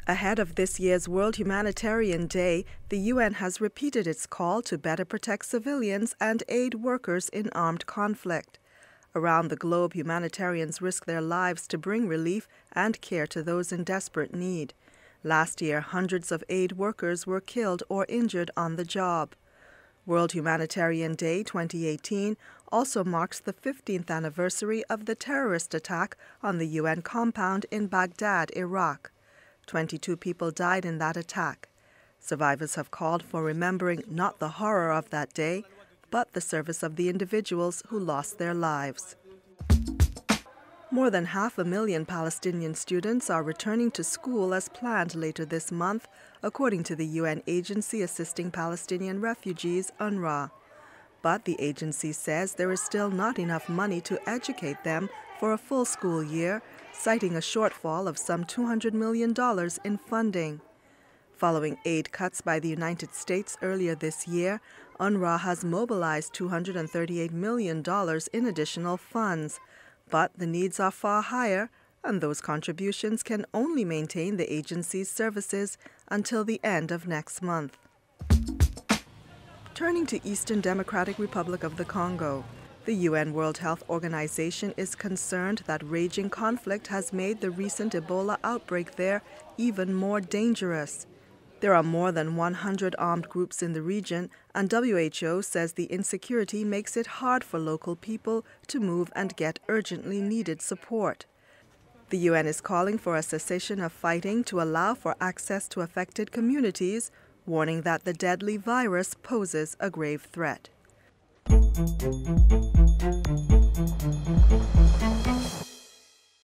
Ahead of this year's World Humanitarian Day, the UN has repeated its call to better protect civilians and aid workers in armed conflict. Around the globe, humanitarians risk their lives to bring relief and care to those in desperate need. Last year, hundreds of aid workers were killed or injured on the job. World Humanitarian Day 2018 also marks the 15th anniversary of the terrorist attack on the UN compound in Baghdad, Iraq. 22 people died in that attack. Survivors have called for remembering not the horror of that day, but the service of the individuals who lost their lives. More than 500,000 Palestinian students are returning to school as planned later this month, according to the UN agency assisting Palestinian refugees, UNRWA. But the agency says there is still not enough money to educate them for a full school year, citing a shortfall of some $200 million in funding. Following aid cuts by the United States earlier this year, UNRWA has mobilized $238 million in additional funds. But the needs are far higher, and those contributions can only maintain the agency's services until the end of next month. Turning to Eastern Democratic Republic of the Congo, the UN World Health Organization is concerned that raging conflict has made the recent Ebola outbreak there even more dangerous. There are more than 100 armed groups in the region, and WHO says the insecurity makes it hard for local people to move and get urgently needed support. The UN is calling for a cessation of fighting to allow for access to affected communities, warning that the deadly virus poses a grave threat.